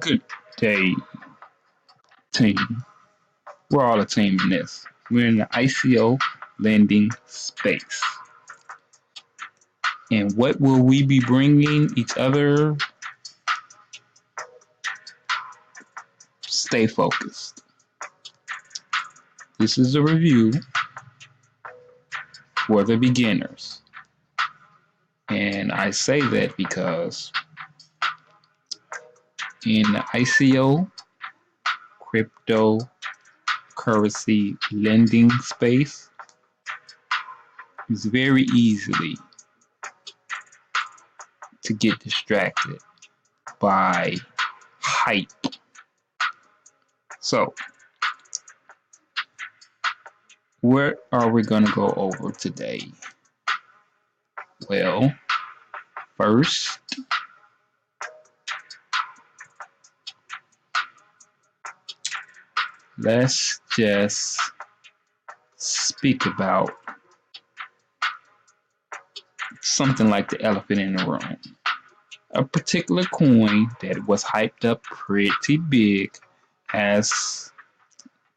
Good day, team. We're all a team in this. We're in the ICO lending space. And what will we be bringing each other? Stay focused. This is a review for the beginners. And I say that because in the ICO, cryptocurrency lending space, it's very easily to get distracted by hype. So, what are we going to go over today? Well, first, let's just speak about something like the elephant in the room. A particular coin that was hyped up pretty big, as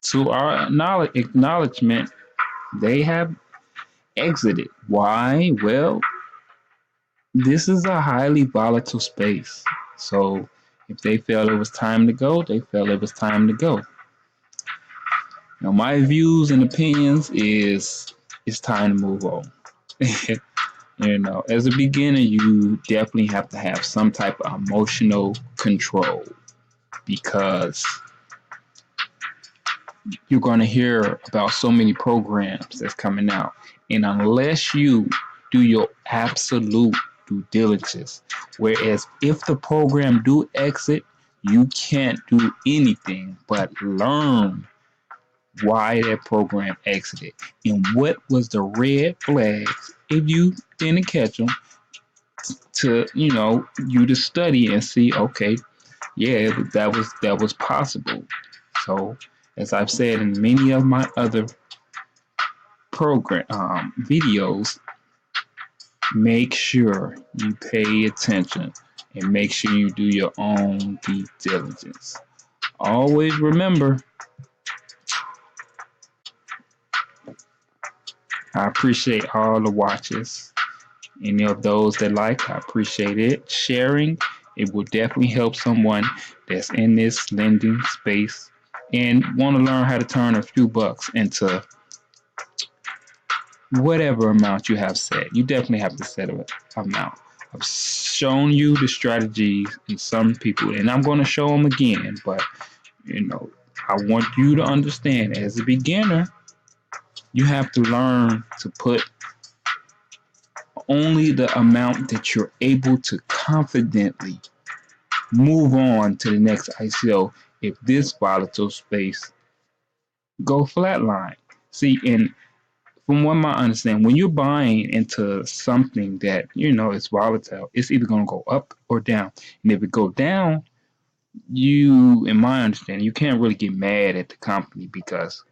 to our acknowledgement, they have exited. Why? Well, this is a highly volatile space. So if they felt it was time to go, they felt it was time to go. Now, my views and opinions is it's time to move on. As a beginner, you definitely have to have some type of emotional control, because you're going to hear about so many programs that's coming out. And unless you do your absolute due diligence, whereas if the program do exit, you can't do anything but learn why that program exited and what was the red flags, if you didn't catch them, to you to study and see, okay, yeah, that was possible. So as I've said in many of my other program videos, make sure you pay attention and make sure you do your own due diligence. Always remember, I appreciate all the watches. Any of those that like, I appreciate it. Sharing, it will definitely help someone that's in this lending space and want to learn how to turn a few bucks into whatever amount you have set. You definitely have to set an amount. I've shown you the strategies in some people, and I'm going to show them again. But, I want you to understand, as a beginner, you have to learn to put only the amount that you're able to confidently move on to the next ICO if this volatile space go flatline. See, and from what I understand, when you're buying into something that is volatile, it's either going to go up or down. And if it go down, in my understanding, you can't really get mad at the company, because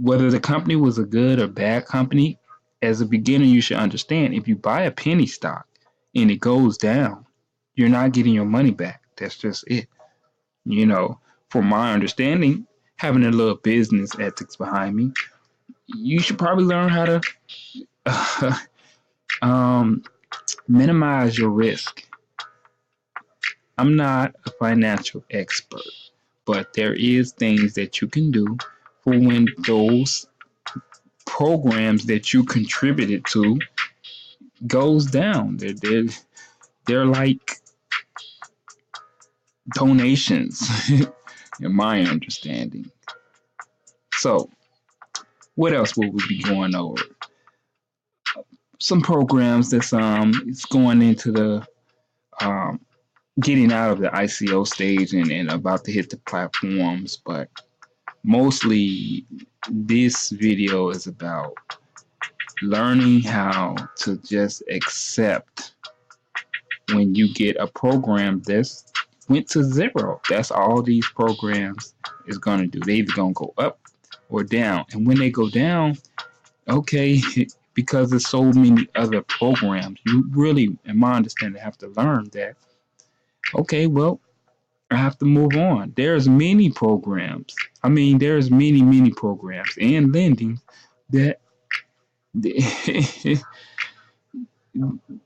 whether the company was a good or bad company, as a beginner, you should understand, if you buy a penny stock and it goes down, you're not getting your money back. That's just it. From my understanding, having a little business ethics behind me, you should probably learn how to minimize your risk. I'm not a financial expert, but there is things that you can do for when those programs that you contributed to goes down. They're like donations, in my understanding. So, what else will we be going over? Some programs that's it's going into the getting out of the ICO stage and about to hit the platforms, but mostly this video is about learning how to just accept when you get a program that's went to zero. That's all these programs is going to do. They either going to go up or down. And when they go down, okay, because there's so many other programs, you really, in my understanding, have to learn that Okay, well, I have to move on. There's many programs. I mean, there's many programs and lending that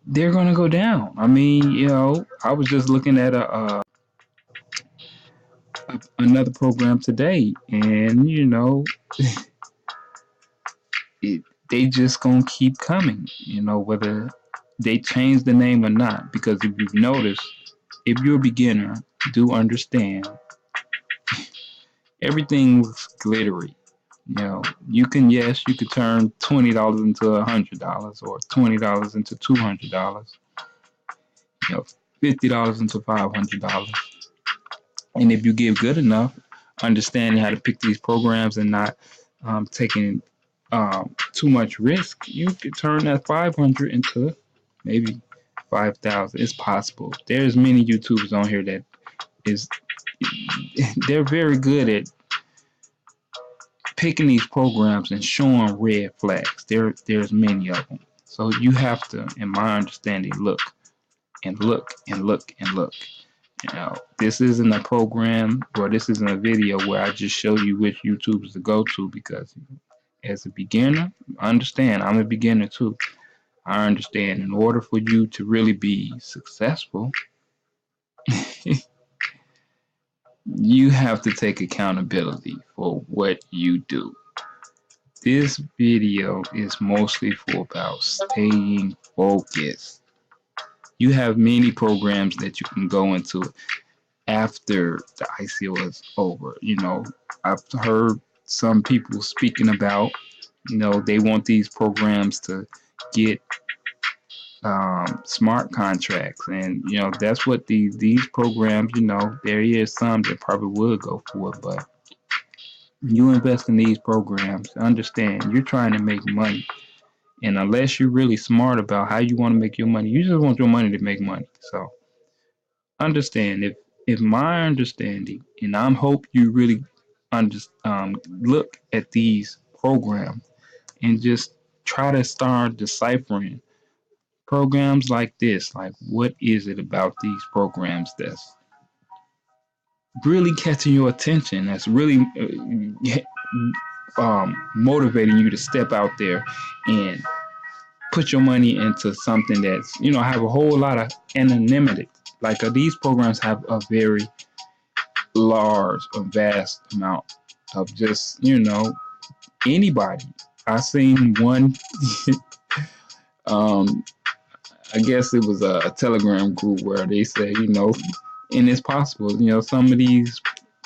they're gonna go down. I mean, I was just looking at another program today, and it, they just gonna keep coming. Whether they change the name or not, because if you've noticed, if you're a beginner, do understand everything's glittery. You could turn $20 into $100, or $20 into $200, $50 into $500. And if you give good enough, understanding how to pick these programs and not taking too much risk, you could turn that 500 into maybe 5,000. It's possible. There's many YouTubers on here that is they're very good at picking these programs and showing red flags. There's many of them. So you have to, in my understanding, look and look and look and look. This isn't a program, or this isn't a video where I just show you which YouTubers to go to, because as a beginner, understand I'm a beginner too. I understand in order for you to really be successful, you have to take accountability for what you do. This video is mostly for about staying focused. You have many programs that you can go into after the ICO is over. I've heard some people speaking about, they want these programs to get smart contracts, and that's what these programs. There is some that probably would go for it, but you invest in these programs, understand you're trying to make money. And unless you're really smart about how you want to make your money, you just want your money to make money. So understand, if my understanding, and I hope you really look at these programs and just try to start deciphering programs like this. Like, what is it about these programs that's really catching your attention? That's really motivating you to step out there and put your money into something that's have a whole lot of anonymity. Like, these programs have a very large, a vast amount of just anybody. I seen one. um, I guess it was a Telegram group where they said, and it's possible, some of these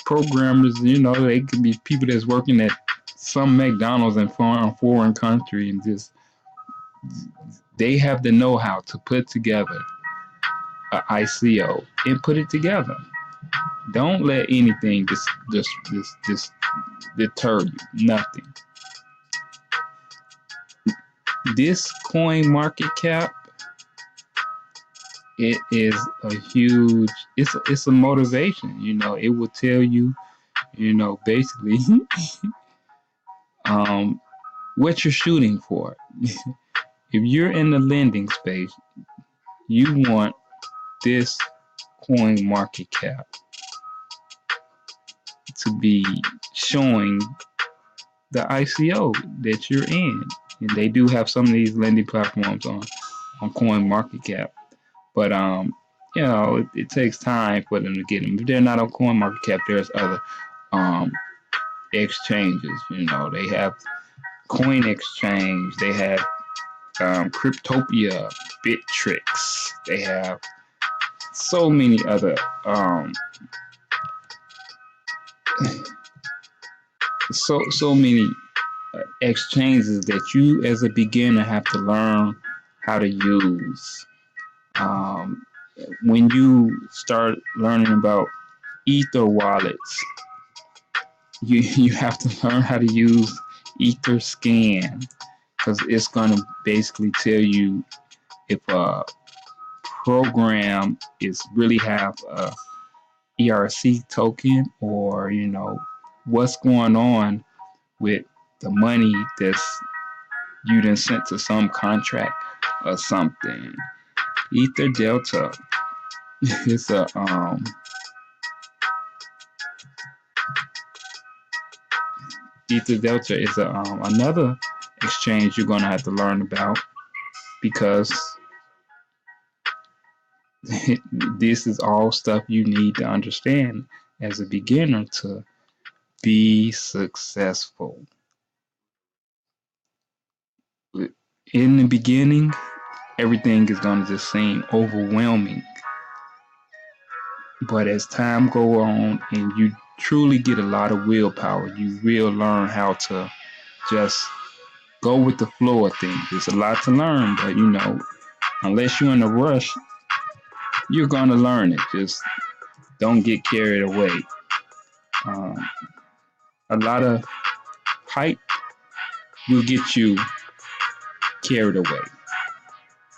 programmers, they could be people that's working at some McDonald's in foreign country, and just they have the know-how to put together a ICO and put it together. Don't let anything just deter you. Nothing. This coin market cap, it is a huge. It's a motivation. It will tell you. Basically, what you're shooting for. If you're in the lending space, you want this coin market cap to be showing the ICO that you're in. And they do have some of these lending platforms on coin market cap, but it takes time for them to get them. If they're not on coin market cap, there's other um exchanges. They have Coin Exchange, they have Cryptopia, Bittrex, they have so many other so many exchanges that you as a beginner have to learn how to use. Um, when you start learning about Ether wallets, you have to learn how to use Ether Scan, because it's going to basically tell you if a program is really have a ERC token, or what's going on with the money that's you done sent to some contract or something. Ether Delta. it's a Ether Delta is a another exchange you're gonna have to learn about because this is all stuff you need to understand as a beginner to be successful. In the beginning, everything is going to just seem overwhelming. But as time go on and you truly get a lot of willpower, you will learn how to just go with the flow of things. There's a lot to learn, but unless you're in a rush, you're going to learn it. Just don't get carried away. Um, a lot of hype will get you carried away.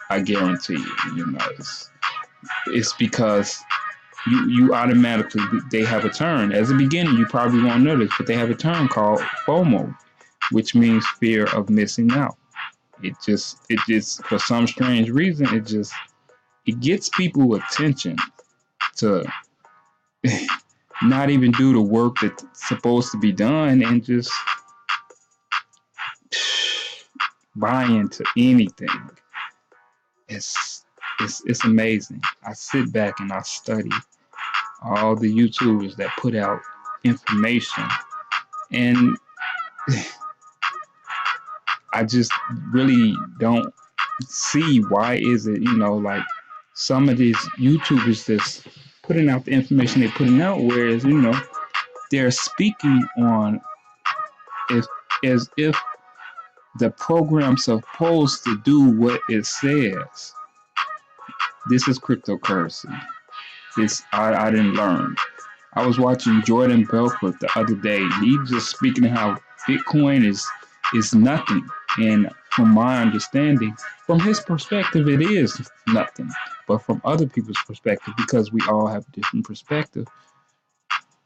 I guarantee you. It's because you automatically, they have a term. As a beginner, you probably won't know this, but they have a term called FOMO, which means fear of missing out. It just for some strange reason, it gets people attention to not even do the work that's supposed to be done and just buy into anything. It's amazing. I sit back and I study all the YouTubers that put out information, and I just really don't see why is it, like some of these YouTubers that's putting out the information they're putting out, whereas, they're speaking on as if the program's supposed to do what it says. This is cryptocurrency. This I didn't learn. I was watching Jordan Belfort the other day. He just speaking of how Bitcoin is nothing. And from my understanding, from his perspective, it is nothing. But from other people's perspective, because we all have a different perspective,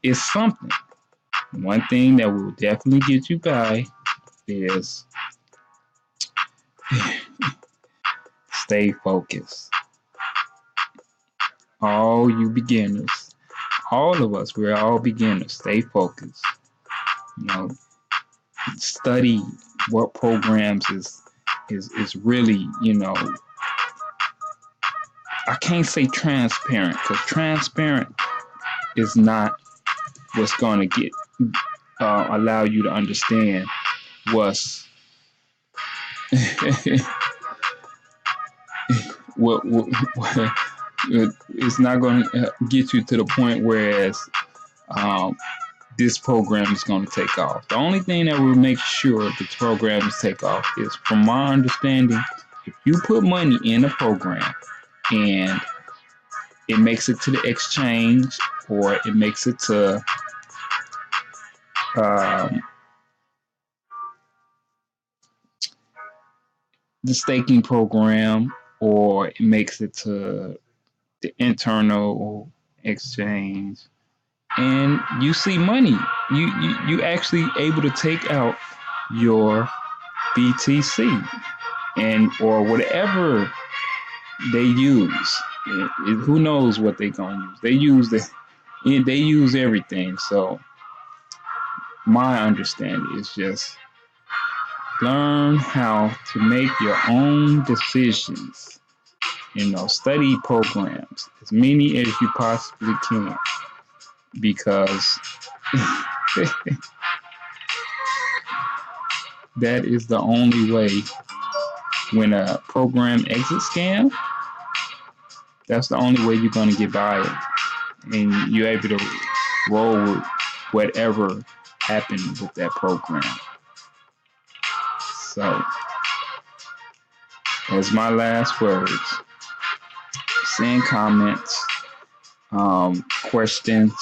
it's something. One thing that will definitely get you by is stay focused. All you beginners, all of us, we're all beginners. Stay focused. You know, study what programs is really, I can't say transparent, because transparent is not what's going to get allow you to understand what's what it's not going to get you to the point whereas this program is going to take off. The only thing that will make sure the programs take off is, from my understanding, if you put money in a program and it makes it to the exchange, or it makes it to the staking program, or it makes it to the internal exchange, and you see money, you actually able to take out your BTC and or whatever they use. Who knows what they gonna use? They use everything. So my understanding is just learn how to make your own decisions. Study programs as many as you possibly can, because that is the only way. When a program exit scam, that's the only way you're going to get by it, and you're able to roll with whatever happened with that program. So, as my last words, send comments, questions,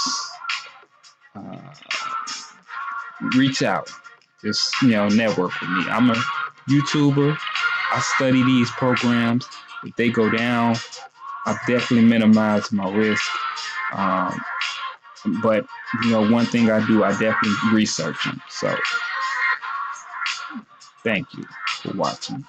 reach out, just network with me. I'm a YouTuber. I study these programs. If they go down, I definitely minimize my risk. But one thing I do, I definitely research them. So thank you for watching.